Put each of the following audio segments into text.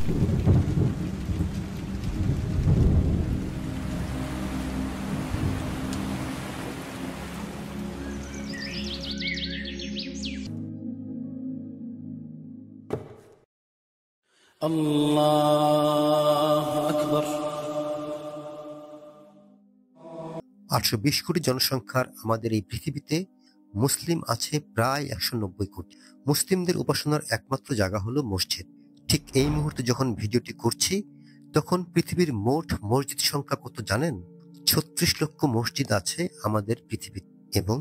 আল্লাহু আকবার। 820 কোটি জনসংখ্যার আমাদের এই পৃথিবীতে মুসলিম আছে প্রায় 190 কোটি। মুসলিমদের উপাসনার একমাত্র জায়গা হলো মসজিদ। ঠিক এই মুহূর্তে যখন ভিডিওটি করছি তখন পৃথিবীর মোট মসজিদ সংখ্যা কত জানেন? 36 লক্ষ মসজিদ আছে আমাদের পৃথিবীতে এবং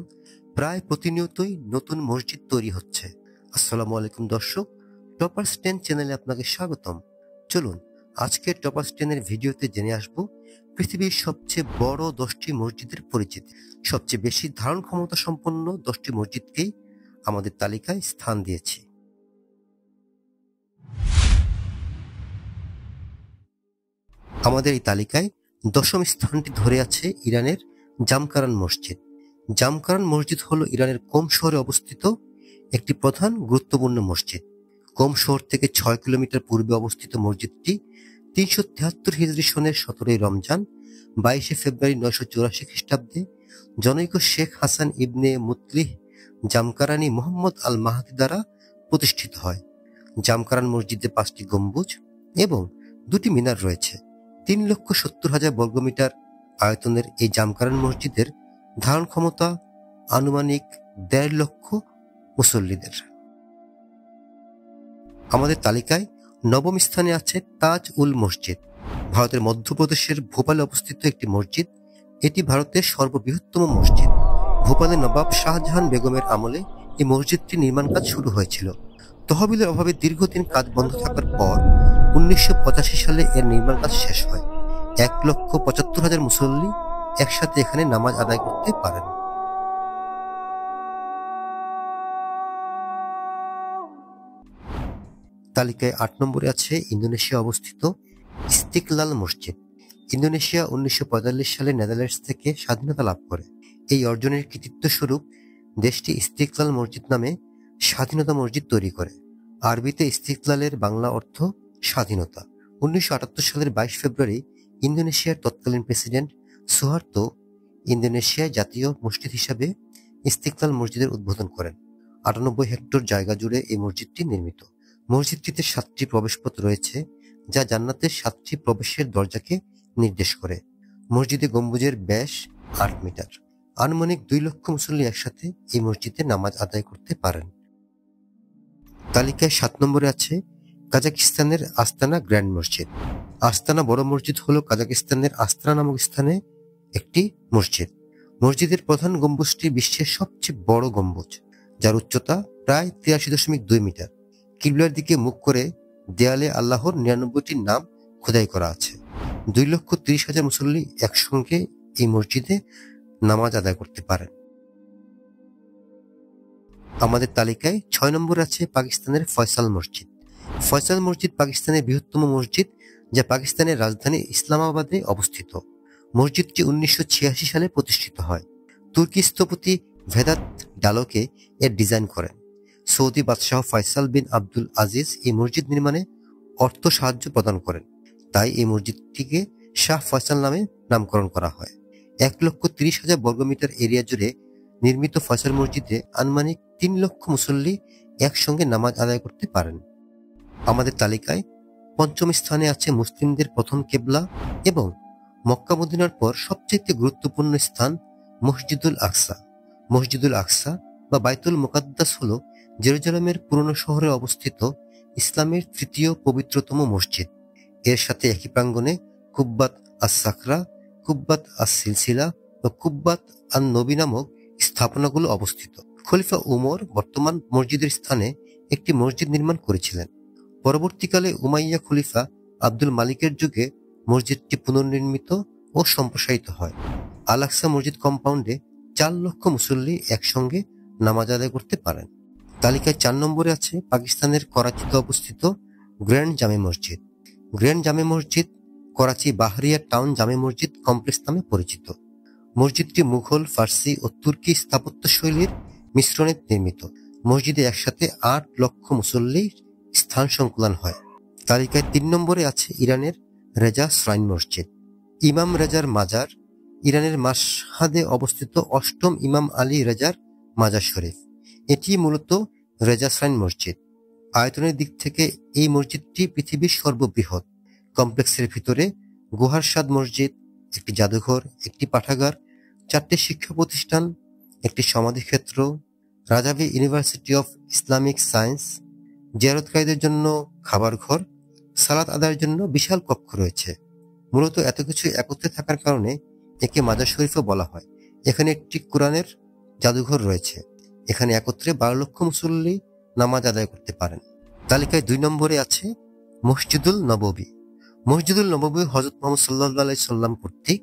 প্রায় প্রতিনিয়তই নতুন মসজিদ তৈরি হচ্ছে। আসসালামু আলাইকুম দর্শক, টপার্স 10 চ্যানেলে আপনাকে স্বাগতম। চলুন আজকের টপার্স 10 এর ভিডিওতে জেনে আসব পৃথিবীর সবচেয়ে বড় 10টি মসজিদের পরিচিতি। সবচেয়ে বেশি ধারণ ক্ষমতা সম্পন্ন 10টি মসজিদকেই আমাদের তালিকায় স্থান দিয়েছি। আমাদের এই তালিকায় 10ম স্থানটি ধরে আছে ইরানের জামকারান মসজিদ। জামকারান মসজিদ হলো ইরানের কোম শহরে অবস্থিত একটি প্রধান গুরুত্বপূর্ণ মসজিদ। কোম শহর থেকে 6 কিলোমিটার পূর্বে অবস্থিত মসজিদটি 373 হিজরি সনের 17 রমজান 22 ফেব্রুয়ারি 984 খ্রিস্টাব্দে জনৈক শেখ হাসান ইবনে মুতলিহ জামকারানি মোহাম্মদ আল মাহদি দ্বারা প্রতিষ্ঠিত হয়। জামকারান মসজিদে 5টি গম্বুজ এবং 2টি মিনার রয়েছে। 3,70,000 বর্গমিটার আয়তনের এই জামকারান মসজিদের ধারণ ক্ষমতা আনুমানিক 1.5 লক্ষ মুসল্লিদের। আমাদের তালিকায় 9ম স্থানে আছে তাজ উল মসজিদ। ভারতের মধ্যপ্রদেশের ভোপালে অবস্থিত একটি মসজিদ। এটি ভারতের সর্ববৃহত্তম মসজিদ। ভোপালে নবাব শাহজাহান বেগমের আমলে এই মসজিদটি নির্মাণ কাজ শুরু হয়েছিল। তহবিলের অভাবে দীর্ঘদিন কাজ বন্ধ থাকার পর 1985 সালে এর নির্মাণ কাজ শেষ হয়। 1,75,000 মুসল্লি একসাথে এখানে নামাজ আদায় করতে পারেন। তালিকায় 8 নম্বরে আছে ইন্দোনেশিয়া অবস্থিত ইস্তিকলাল মসজিদ। ইন্দোনেশিয়া 1945 সালে নেদারল্যান্ডস থেকে স্বাধীনতা লাভ করে। এই অর্জনের কৃতিত্ব স্বরূপ দেশটি ইস্তিকলাল মসজিদ নামে স্বাধীনতা মসজিদ তৈরি করে। আরবিতে ইস্তিকলালের বাংলা অর্থ স্বাধীনতা। 1978 সালের 22 ফেব্রুয়ারি ইন্দোনেশিয়ার তৎকালীন প্রেসিডেন্ট সুহার্তো ইন্দোনেশিয়ায় জাতীয় মসজিদ হিসাবে ইস্তিকলাল মসজিদের উদ্বোধন করেন। 98 হেক্টর জায়গা জুড়ে এই মসজিদটি নির্মিত। মসজিদটিতে 7টি প্রবেশপথ রয়েছে যা জান্নাতের 7টি প্রবেশের দরজাকে নির্দেশ করে। মসজিদে গম্বুজের ব্যাস 8 মিটার। আনুমানিক 2 লক্ষ মুসল্লি একসাথে এই মসজিদে নামাজ আদায় করতে পারেন। তালিকায় 7 নম্বরে আছে কাজাকিস্তানের আস্তানা গ্র্যান্ড মসজিদ। আস্তানা বড় মসজিদ হলো কাজাকিস্তানের আস্তানা নামক স্থানে একটি মসজিদ। মসজিদের প্রধান গম্বুজটি বিশ্বের সবচেয়ে বড় গম্বুজ, যার উচ্চতা প্রায় 83.2 মিটার। কিবলার দিকে মুখ করে দেয়ালে আল্লাহর 99টি নাম খোদাই করা আছে। 2,30,000 মুসল্লি একসঙ্গে এই মসজিদে নামাজ আদায় করতে পারেন। আমাদের তালিকায় 6 নম্বরে আছে পাকিস্তানের ফয়সাল মসজিদ। ফয়সাল মসজিদ পাকিস্তানের বৃহত্তম মসজিদ, যা পাকিস্তানের রাজধানী ইসলামাবাদে অবস্থিত। মসজিদটি 1986 সালে প্রতিষ্ঠিত হয়। তুর্কি স্থপতি ভেদাত ডালোকে এর ডিজাইন করেন। সৌদি বাদশাহ ফয়সাল বিন আব্দুল আজিজ এই মসজিদ নির্মাণে অর্থ সাহায্য প্রদান করেন। তাই এই মসজিদটিকে শাহ ফয়সাল নামে নামকরণ করা হয়। 1,30,000 বর্গমিটার এরিয়া জুড়ে নির্মিত ফয়সাল মসজিদে আনুমানিক 3 লক্ষ মুসল্লি একসঙ্গে নামাজ আদায় করতে পারেন। আমাদের তালিকায় 5ম স্থানে আছে মুসলিমদের প্রথম কেবলা এবং মক্কা মদিনার পর সবচেয়ে গুরুত্বপূর্ণ স্থান মসজিদুল আকসা। মসজিদুল আকসা বা বাইতুল মুকাদ্দাস হলো জেরুজালেমের পুরনো শহরে অবস্থিত ইসলামের 3য় পবিত্রতম মসজিদ। এর সাথে একই প্রাঙ্গণে কুব্বাত আস-সাখরা, কুব্বাত আস-সিলসিলা ও কুব্বাত আন-নবী নামক স্থাপনাগুলো অবস্থিত। খলিফা উমর বর্তমান মসজিদের স্থানে একটি মসজিদ নির্মাণ করেছিলেন। পরবর্তীকালে উমাইয়া খলিফা আব্দুল মালিকের যুগে মসজিদটি পুনর্নির্মিত ও সম্প্রসারিত হয়। আল আকসা মসজিদ কম্পাউন্ডে 4 লক্ষ মুসল্লি একসঙ্গে নামাজ আদায় করতে পারেন। তালিকায় 4 নম্বরে আছে পাকিস্তানের করাচিতে অবস্থিত গ্র্যান্ড জামে মসজিদ। গ্র্যান্ড জামে মসজিদ করাচি বাহরিয়া টাউন জামে মসজিদ কমপ্লেক্স নামে পরিচিত। মসজিদটি মুঘল, ফার্সি ও তুর্কি স্থাপত্য শৈলীর মিশ্রণে নির্মিত। মসজিদে একসাথে 8 লক্ষ মুসল্লির স্থান সংকুলান হয়। তালিকায় 3 নম্বরে আছে ইরানের রেজা শ্রাইন মসজিদ। ইমাম রেজার মাজার ইরানের মাশহাদে অবস্থিত অষ্টম ইমাম আলী রেজার মাজার শরীফ। এটি মূলত রেজা শ্রাইন মসজিদ। আয়তনের দিক থেকে এই মসজিদটি পৃথিবীর সর্ববৃহৎ। কমপ্লেক্সের ভিতরে গুহার সাদ মসজিদ, একটি জাদুঘর, একটি পাঠাগার, 4টি শিক্ষা প্রতিষ্ঠান, একটি সমাধিক্ষেত্র, রাজাভি ইউনিভার্সিটি অফ ইসলামিক সায়েন্স, জিয়ারতকারীদের জন্য খাবার ঘর, সালাত আদায়ের জন্য বিশাল কক্ষ রয়েছে। মূলত এত কিছু একত্রে থাকার কারণে একে মাজার শরীফও বলা হয়। এখানে একটি কোরআনের জাদুঘর রয়েছে। এখানে একত্রে 12 লক্ষ মুসল্লি নামাজ আদায় করতে পারেন। তালিকায় 2 নম্বরে আছে মসজিদুল নববী। মসজিদুল নববী হযরত মুহাম্মদ সাল্লাল্লাহু আলাইহি সাল্লাম কর্তৃক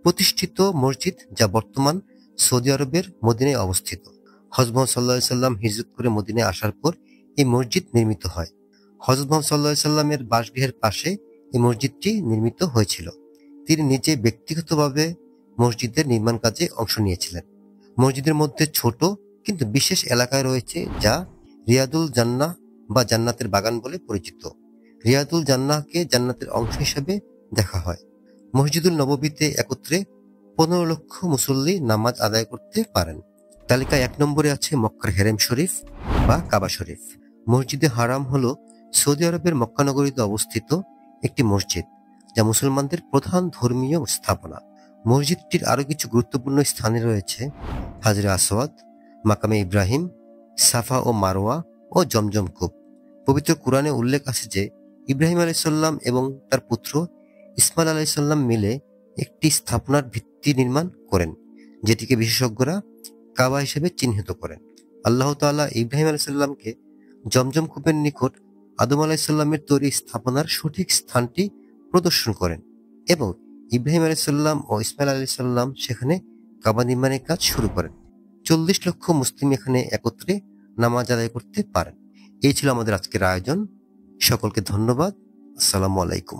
প্রতিষ্ঠিত মসজিদ, যা বর্তমান সৌদি আরবের মদিনায় অবস্থিত। হযরত মুহাম্মদ সাল্লাল্লাহু আলাইহি সাল্লাম হিজরত করে মদিনায় আসার পর এই মসজিদ নির্মিত হয়। হযরত মুহাম্মদ সাল্লাল্লাহু আলাইহি সাল্লামের বাসগৃহের পাশে এই মসজিদটি নির্মিত হয়েছিল। তিনি নিজে ব্যক্তিগতভাবে মসজিদের নির্মাণ কাজে অংশ নিয়েছিলেন। মসজিদের মধ্যে ছোট কিন্তু বিশেষ এলাকায় রয়েছে, যা রিয়াদুল জান্নাহ বা জান্নাতের বাগান বলে পরিচিত। রিয়াদুল জান্নাহকে জান্নাতের অংশ হিসেবে দেখা হয়। মসজিদুল নববীতে একত্রে 15 লক্ষ মুসল্লি নামাজ আদায় করতে পারেন। তালিকায় 1 নম্বরে আছে মক্কার হেরেম শরীফ বা কাবা শরীফ। মসজিদে হারাম হলো সৌদি আরবের মক্কা নগরীতে অবস্থিত একটি মসজিদ, যা মুসলমানদের প্রধান ধর্মীয় স্থাপনা। মসজিদটির আরো কিছু গুরুত্বপূর্ণ স্থানে রয়েছে হাজরে আসওয়াদ, মাকামে ইব্রাহিম, সাফা ও মারওয়া ও জমজম কূপ। পবিত্র কুরআনে উল্লেখ আছে যে ইব্রাহিম আলাইহিস সালাম এবং তার পুত্র ইসমাইল আলাইহিস সালাম মিলে একটি স্থাপনার ভিত্তি নির্মাণ করেন, যেটিকে বিশেষজ্ঞরা কাবা হিসেবে চিহ্নিত করেন। আল্লাহ তাআলা ইব্রাহিম আলাইহিস সালামকে জমজম কূপের নিকট আদম আলাইহিস সালামের তৈরি স্থাপনার সঠিক স্থানটি প্রদর্শন করেন এবং ইব্রাহিম আলাইহিস সালাম ও ইসমাইল আলাইহিস সালাম সেখানে কাবা নির্মাণের কাজ শুরু করেন। 40 লক্ষ মুসলিম এখানে একত্রে নামাজ আদায় করতে পারেন। এই ছিল আমাদের আজকের আয়োজন। সকলকে ধন্যবাদ। আসসালামু আলাইকুম।